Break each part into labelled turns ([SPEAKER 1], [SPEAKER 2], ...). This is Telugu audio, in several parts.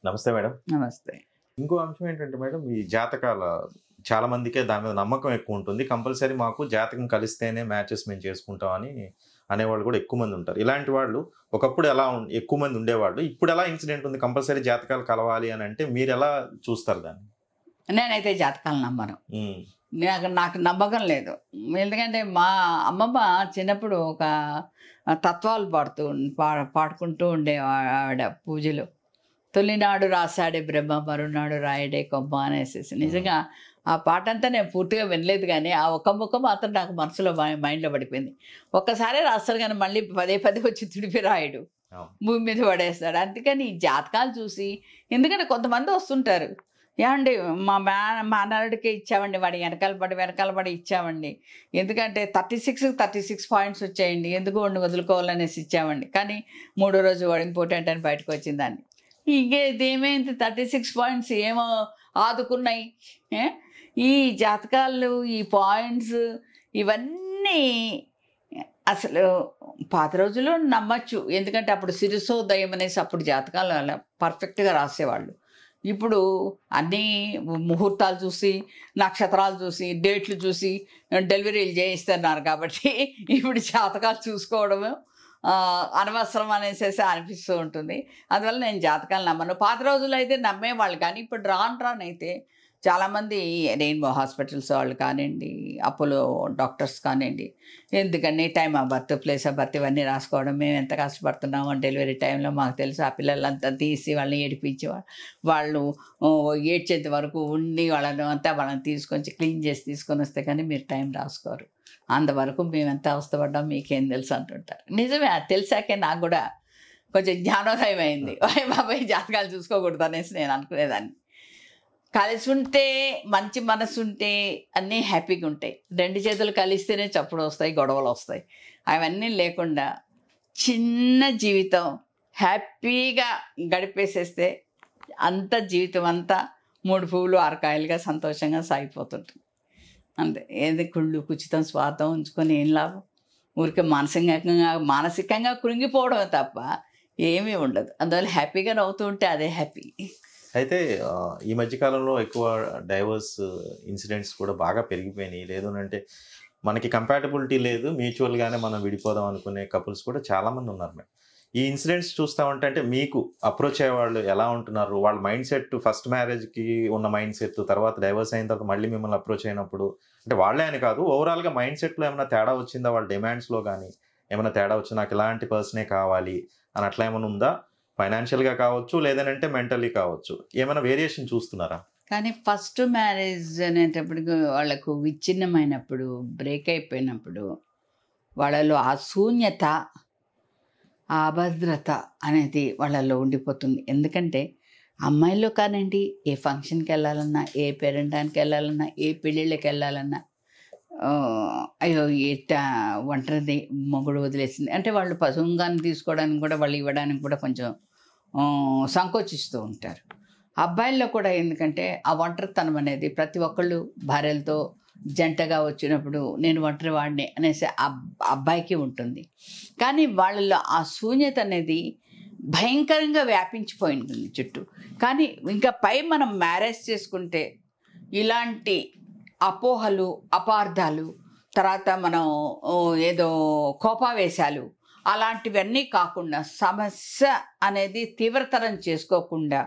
[SPEAKER 1] నమస్తే మేడం.
[SPEAKER 2] నమస్తే.
[SPEAKER 1] ఇంకో అంశం ఏంటంటే మేడం, ఈ జాతకాల చాలా మందికే దాని మీద నమ్మకం ఎక్కువ ఉంటుంది. కంపల్సరీ మాకు జాతకం కలిస్తేనే మ్యాచెస్ మేము చేసుకుంటాం అని అనేవాళ్ళు కూడా ఎక్కువ మంది ఉంటారు. ఇలాంటి వాళ్ళు ఒకప్పుడు ఎలా ఎక్కువ మంది ఉండేవాళ్ళు. ఇప్పుడు ఎలా ఇన్సిడెంట్ ఉంది కంపల్సరీ జాతకాలు కలవాలి అని అంటే మీరు ఎలా చూస్తారు దాన్ని?
[SPEAKER 2] నేనైతే జాతకాలు నమ్మను.
[SPEAKER 1] ఉమ్,
[SPEAKER 2] నాకు నమ్మకం లేదు. ఎందుకంటే మా అమ్మమ్మ చిన్నప్పుడు ఒక తత్వాలు పాడుకుంటూ ఉండే ఆవిడ పూజలు. తొలినాడు రాశాడే బ్రహ్మ మరునాడు రాయడే కొమ్మ అనేసి. నిజంగా ఆ పాట అంతా నేను పూర్తిగా వినలేదు, కానీ ఆ ఒక్క ముక్క మాత్రం నాకు మనసులో మైండ్లో పడిపోయింది. ఒక్కసారి రాస్తాడు కానీ మళ్ళీ పదే పదే వచ్చి తుడిపి రాయడు,
[SPEAKER 1] అవును.
[SPEAKER 2] భూమి మీద పడేస్తాడు. అందుకని ఈ జాతకాలు చూసి, ఎందుకంటే కొంతమంది వస్తుంటారు, ఏమండి మా నాన్నడికి ఇచ్చామండి, వాడి వెనకాల పడి ఇచ్చామండి, ఎందుకంటే 36 పాయింట్స్ వచ్చాయండి, ఎందుకు వాడిని వదులుకోవాలనేసి ఇచ్చామండి, కానీ 3వ రోజు వాడు ఇంపార్టెంట్ అని బయటకు వచ్చిందాన్ని. ఇదేమైంది 36 పాయింట్స్ ఏమో ఆదుకున్నాయి. ఈ జాతకాలు, ఈ పాయింట్స్, ఇవన్నీ అసలు పాత రోజుల్లో నమ్మచ్చు. ఎందుకంటే అప్పుడు శిరసోదయం అనేసి అప్పుడు జాతకాలు అలా పర్ఫెక్ట్గా రాసేవాళ్ళు. ఇప్పుడు అన్నీ ముహూర్తాలు చూసి, నక్షత్రాలు చూసి, డేట్లు చూసి డెలివరీలు చేయిస్తున్నారు. కాబట్టి ఇప్పుడు జాతకాలు చూసుకోవడము అనవసరం అనేసి అనిపిస్తూ ఉంటుంది. అందువల్ల నేను జాతకాలు నమ్మను. పాత రోజుల్లో అయితే నమ్మేవాళ్ళు, కానీ ఇప్పుడు రానైతే చాలామంది రెయిన్బో హాస్పిటల్స్ వాళ్ళు కానివ్వండి, అపోలో డాక్టర్స్ కానివ్వండి, ఎందుకని time of birth, place of birth ఇవన్నీ రాసుకోవడం. మేము ఎంత కష్టపడుతున్నామో డెలివరీ టైంలో మాకు తెలుసు. ఆ పిల్లలంతా తీసి వాళ్ళని ఏడిపించి వాళ్ళు ఏడ్చేంత వరకు ఉండి వాళ్ళని తీసుకొని క్లీన్ చేసి తీసుకొని వస్తే కానీ మీరు టైం రాసుకోరు. అంతవరకు మేము ఎంత అవస్థపడ్డాం మీకేం తెలుసు అంటుంటారు. నిజమే, అది తెలిసాకే నాకు కూడా కొంచెం జ్ఞానోదయం అయింది. బాబాయ్ జాతకాలు చూసుకోకూడదు అనేసి నేను అనుకునేదాన్ని. కలిసి ఉంటే, మంచి మనసు ఉంటే అన్నీ హ్యాపీగా ఉంటాయి. 2 చేతులు కలిస్తేనే చప్పుడు వస్తాయి, గొడవలు వస్తాయి. అవన్నీ లేకుండా చిన్న జీవితం హ్యాపీగా గడిపేసేస్తే అంత జీవితం అంతా 3 పువ్వులు 6 కాయలుగా సంతోషంగా సాగిపోతుంటుంది. అంతే. ఏది కుళ్ళు కుచితం స్వార్థం ఉంచుకొని ఏం లాభం? ఊరికే మానసికంగా కృంగిపోవడమే తప్ప ఏమీ ఉండదు. అందువల్ల హ్యాపీగా నవ్వుతూ ఉంటే అదే హ్యాపీ.
[SPEAKER 1] అయితే ఈ మధ్యకాలంలో ఎక్కువ డైవర్స్ ఇన్సిడెంట్స్ కూడా బాగా పెరిగిపోయినాయి. లేదు అంటే మనకి కంపాటబిలిటీ లేదు, మ్యూచువల్గానే మనం విడిపోదాం అనుకునే కపుల్స్ కూడా చాలామంది ఉన్నారు మేడం. ఈ ఇన్సిడెంట్స్ చూస్తూ ఉంటే అంటే మీకు అప్రోచ్ అయ్యేవాళ్ళు ఎలా ఉంటున్నారు? వాళ్ళ మైండ్ సెట్ ఫస్ట్ మ్యారేజ్కి ఉన్న మైండ్ సెట్, తర్వాత డైవర్స్ అయిన తర్వాత మళ్ళీ మిమ్మల్ని అప్రోచ్ అయినప్పుడు అంటే వాళ్ళే అని కాదు, ఓవరాల్గా మైండ్ సెట్లో ఏమైనా తేడా వచ్చిందా? వాళ్ళ డిమాండ్స్లో కానీ ఏమైనా తేడా వచ్చి నాకు ఇలాంటి పర్సనే కావాలి అని అట్లా ఏమైనా ఉందా? ఫైనాన్షియల్గా కావచ్చు, లేదంటే మెంటల్లీ కావచ్చు, ఏమైనా వేరియేషన్ చూస్తున్నారా?
[SPEAKER 2] కానీ ఫస్ట్ మ్యారేజ్ అనేటప్పటికి వాళ్ళకు విచ్ఛిన్నమైనప్పుడు, బ్రేక్ అయిపోయినప్పుడు వాళ్ళలో ఆ శూన్యత, ఆ అభద్రత అనేది వాళ్ళలో ఉండిపోతుంది. ఎందుకంటే అమ్మాయిల్లో కానివ్వండి, ఏ ఫంక్షన్కి వెళ్ళాలన్నా, ఏ పేరెంటానికి వెళ్ళాలన్నా, ఏ పెళ్ళిళ్ళకి వెళ్ళాలన్నా, అయ్యో ఒంటరిది మొగుడు వదిలేసింది అంటే వాళ్ళు పశువుగాన్ని తీసుకోవడానికి కూడా, వాళ్ళు ఇవ్వడానికి కూడా కొంచెం సంకోచిస్తూ ఉంటారు. అబ్బాయిల్లో కూడా ఎందుకంటే ఆ ఒంటరితనం అనేది ప్రతి ఒక్కళ్ళు భార్యలతో జంటగా వచ్చినప్పుడు నేను ఒంటరి వాడిని అనేసి అబ్బాయికి ఉంటుంది. కానీ వాళ్ళలో ఆ శూన్యత అనేది భయంకరంగా వ్యాపించిపోయి ఉంటుంది చుట్టూ. కానీ ఇంకా మనం మ్యారేజ్ చేసుకుంటే ఇలాంటి అపోహలు, అపార్థాలు, తర్వాత మనం ఏదో కోపావేశాలు అలాంటివన్నీ కాకుండా, సమస్య అనేది తీవ్రతరం చేసుకోకుండా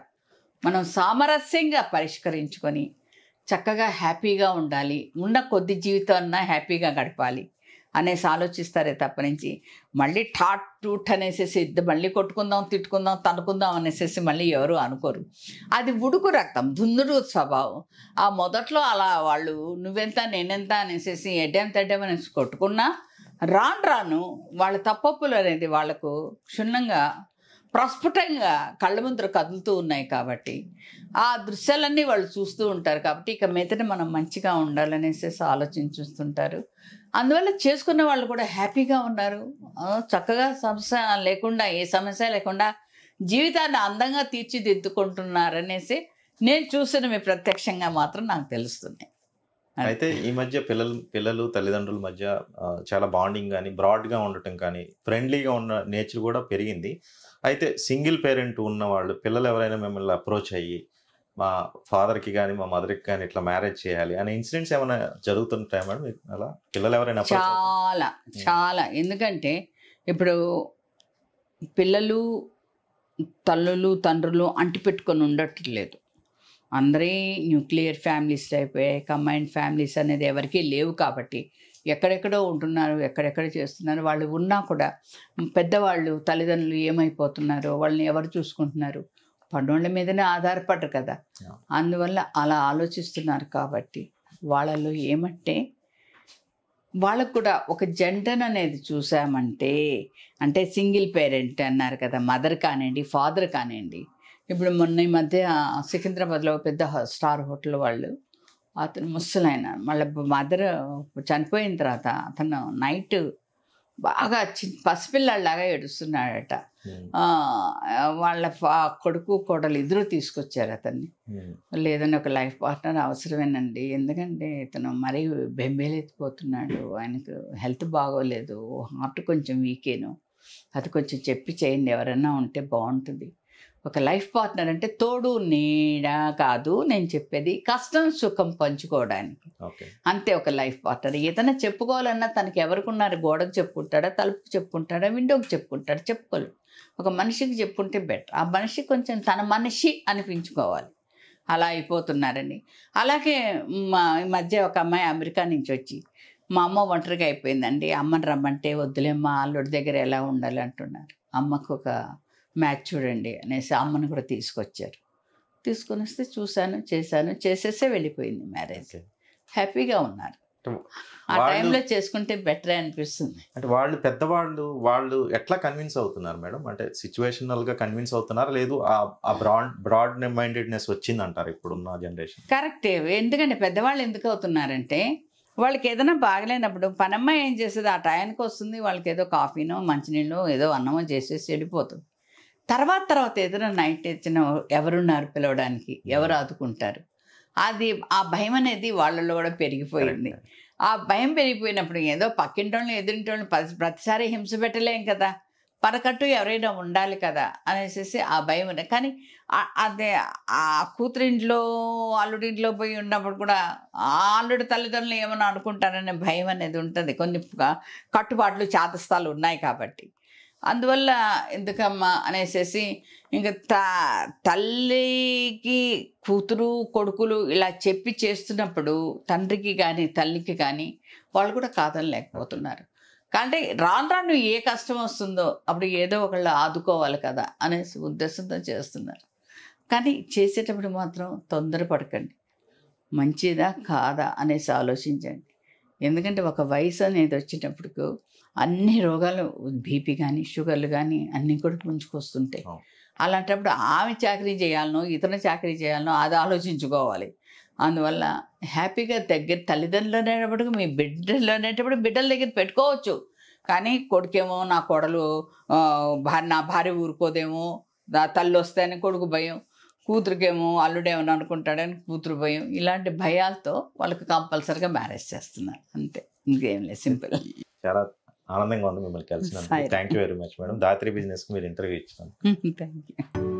[SPEAKER 2] మనం సామరస్యంగా పరిష్కరించుకొని చక్కగా హ్యాపీగా ఉండాలి, ఉన్న కొద్ది జీవితాన్న హ్యాపీగా గడపాలి అనేసి ఆలోచిస్తారే తప్పనించి మళ్ళీ టూట్ అనేసి మళ్ళీ కొట్టుకుందాం, తిట్టుకుందాం, తనుకుందాం అనేసి మళ్ళీ ఎవరు అనుకోరు. అది ఉడుకు రక్తం, దుందుడు స్వభావం. ఆ మొదట్లో అలా వాళ్ళు నువ్వెంత నేనెంత అనేసి ఎడ్డెంతనేసి కొట్టుకున్నా రాను వాళ్ళ తప్పప్పులు అనేది వాళ్ళకు క్షుణ్ణంగా ప్రస్ఫుటంగా కళ్ళ ముందర కదులుతూ ఉన్నాయి. కాబట్టి ఆ దృశ్యాలన్నీ వాళ్ళు చూస్తూ ఉంటారు. కాబట్టి ఇక మీదట మనం మంచిగా ఉండాలనేసి ఆలోచించుస్తుంటారు. అందువల్ల చేసుకున్న వాళ్ళు కూడా హ్యాపీగా ఉన్నారు, చక్కగా సమస్య లేకుండా, ఏ సమస్య లేకుండా జీవితాన్ని అందంగా తీర్చిదిద్దుకుంటున్నారనేసి నేను చూసినవి ప్రత్యక్షంగా మాత్రం నాకు తెలుస్తున్నాయి.
[SPEAKER 1] అయితే ఈ మధ్య పిల్లలు తల్లిదండ్రుల మధ్య చాలా బాండింగ్ కానీ, బ్రాడ్గా ఉండటం కానీ, ఫ్రెండ్లీగా ఉన్న నేచర్ కూడా పెరిగింది. అయితే సింగిల్ పేరెంట్ ఉన్న వాళ్ళు పిల్లలు ఎవరైనా మిమ్మల్ని అప్రోచ్ అయ్యి మా ఫాదర్కి కానీ మా మదర్కి కానీ ఇట్లా మ్యారేజ్ చేయాలి అనే ఇన్సిడెంట్స్ ఏమైనా జరుగుతుంటాయా మేడం మీకు? అలా పిల్లలు ఎవరైనా approach అవుతారా?
[SPEAKER 2] చాలా చాలా. ఎందుకంటే ఇప్పుడు పిల్లలు తల్లులు తండ్రులు అంటిపెట్టుకొని ఉండట్లేదు. అందరే న్యూక్లియర్ ఫ్యామిలీస్ అయిపోయాయి. కంబైన్డ్ ఫ్యామిలీస్ అనేది ఎవరికీ లేవు కాబట్టి ఎక్కడెక్కడో ఉంటున్నారు, ఎక్కడెక్కడ చేస్తున్నారు. వాళ్ళు ఉన్నా కూడా పెద్దవాళ్ళు తల్లిదండ్రులు ఏమైపోతున్నారో వాళ్ళని ఎవరు చూసుకుంటున్నారు, పన్నోళ్ళ మీదనే ఆధారపడరు కదా. అందువల్ల అలా ఆలోచిస్తున్నారు కాబట్టి వాళ్ళలో ఏమంటే వాళ్ళకు కూడా ఒక జెండర్ అనేది చూసామంటే, అంటే సింగిల్ పేరెంట్ అన్నారు కదా, మదర్ కానివ్వండి ఫాదర్ కానివ్వండి. ఇప్పుడు మొన్న ఈ మధ్య సికింద్రాబాద్లో పెద్ద స్టార్ హోటల్ వాళ్ళు, అతను ముసలాయన, మళ్ళీ మదర్ చనిపోయిన తర్వాత అతను నైట్ బాగా పసిపిల్లలాగా ఏడుస్తున్నాడట. వాళ్ళ కొడుకు కోడలు ఇద్దరు తీసుకొచ్చారు అతన్ని. లేదని ఒక లైఫ్ పార్ట్నర్ అవసరమేనండి, ఎందుకంటే ఇతను మరీ బెంబేలెత్తిపోతున్నాడు, ఆయనకు హెల్త్ బాగోలేదు, హార్ట్ కొంచెం వీకేను, అది కొంచెం చెప్పి చేయండి, ఎవరైనా ఉంటే బాగుంటుంది. ఒక లైఫ్ పార్ట్నర్ అంటే తోడు నీడ కాదు, నేను చెప్పేది కష్టం సుఖం పంచుకోవడానికి, అంతే ఒక లైఫ్ పార్ట్నర్. ఏదైనా చెప్పుకోవాలన్నా తనకి ఎవరికున్నారు, గోడకు చెప్పుకుంటాడా, తలుపుకి చెప్పుకుంటాడా, విండోకి చెప్పుకుంటాడా, చెప్పుకోలేడు. ఒక మనిషికి చెప్పుకుంటే బెటర్. ఆ మనిషి కొంచెం తన మనిషి అనిపించుకోవాలి. అలా అయిపోతున్నారని. అలాగే ఈ మధ్య ఒక అమ్మాయి అమెరికా నుంచి వచ్చి, మా అమ్మ ఒంటరిగా అయిపోయిందండి, అమ్మని రమ్మంటే వద్దులేమ్మా అల్లుడి దగ్గర ఎలా ఉండాలి అంటున్నారు. అమ్మకు ఒక మ్యాచ్ చూడండి అనేసి అమ్మను కూడా తీసుకొచ్చారు. తీసుకొని వస్తే చూశాను, చేసేసే వెళ్ళిపోయింది మ్యారేజ్. హ్యాపీగా ఉన్నారు. ఆ టైంలో చేసుకుంటే బెటరే అనిపిస్తుంది.
[SPEAKER 1] అంటే వాళ్ళు పెద్దవాళ్ళు వాళ్ళు ఎట్లా కన్విన్స్ అవుతున్నారు మేడం? అంటే సిచ్యువేషనల్గా కన్విన్స్ అవుతున్నారు, లేదు ఆ బ్రాడ్ మైండెడ్నెస్ వచ్చిందంటారు ఇప్పుడున్న జనరేషన్?
[SPEAKER 2] కరెక్టే. ఎందుకంటే పెద్దవాళ్ళు ఎందుకు అవుతున్నారంటే, వాళ్ళకి ఏదైనా బాగలేనప్పుడు పనమ్మాయి ఏం చేస్తుంది, ఆ టైంకి వస్తుంది, వాళ్ళకి ఏదో కాఫీనో మంచినీళ్ళు ఏదో అన్నమో చేసేసి వెళ్ళిపోతుంది. తర్వాత ఏదైనా నైట్ ఇచ్చిన ఎవరున్నారు పిలవడానికి, ఎవరు ఆదుకుంటారు, అది ఆ భయం అనేది వాళ్ళలో కూడా పెరిగిపోయింది. ఆ భయం పెరిగిపోయినప్పుడు ఏదో పక్కింటోళ్ళని ఎదురింటోళ్ళని ప్రతిసారి హింస పెట్టలేం కదా, పరకట్టు ఎవరైనా ఉండాలి కదా అనేసి ఆ భయం ఉంది. కానీ అదే ఆ కూతురింట్లో అల్లుడింట్లో పోయి ఉన్నప్పుడు కూడా ఆ అల్లుడి తల్లిదండ్రులు ఏమైనా అనుకుంటారనే భయం అనేది ఉంటుంది. కొన్ని కట్టుబాట్లు చాతస్తాలు ఉన్నాయి కాబట్టి. అందువల్ల ఎందుకమ్మా అనేసి ఇంకా తల్లికి కూతురు కొడుకులు ఇలా చెప్పి చేస్తున్నప్పుడు తండ్రికి కానీ తల్లికి కానీ వాళ్ళు కూడా కాదనలేకపోతున్నారు. కానీ రాను ఏ కష్టం వస్తుందో అప్పుడు ఏదో ఒకళ్ళు ఆదుకోవాలి కదా అనేసి ఉద్దేశంతో చేస్తున్నారు. కానీ చేసేటప్పుడు మాత్రం తొందరపడకండి, మంచిదా కాదా అనేసి ఆలోచించండి. ఎందుకంటే ఒక వయసు అనేది వచ్చినప్పుడు అన్ని రోగాలు, బీపీ కానీ షుగర్లు కానీ అన్నీ కూడా ముంచుకొస్తుంటాయి. అలాంటప్పుడు ఆమె చాకరీ చేయాలనో ఇతను చాకరీ చేయాలనో అది ఆలోచించుకోవాలి. అందువల్ల హ్యాపీగా దగ్గర తల్లిదండ్రులు అనేటప్పటికి మీ బిడ్డలు అనేటప్పుడు బిడ్డల దగ్గర పెట్టుకోవచ్చు. కానీ కొడుకేమో నా కోడలు నా భార్య ఊరుకోదేమో, నా తల్లి వస్తేనే కొడుకు భయం, కూతురికేమో అల్లుడేమని అనుకుంటాడని కూతురు భయం. ఇలాంటి భయాలతో వాళ్ళకి కంపల్సరీగా మ్యారేజ్ చేస్తున్నారు, అంతే, ఇంకేం లేదు, సింపుల్.
[SPEAKER 1] చాలా ఆనందంగా ఉంది మిమ్మల్ని కలిసినందుకు. Thank you very much madam. Dhatri బిజినెస్కి మీరు ఇంటర్వ్యూ ఇచ్చినారు.
[SPEAKER 2] Thank you.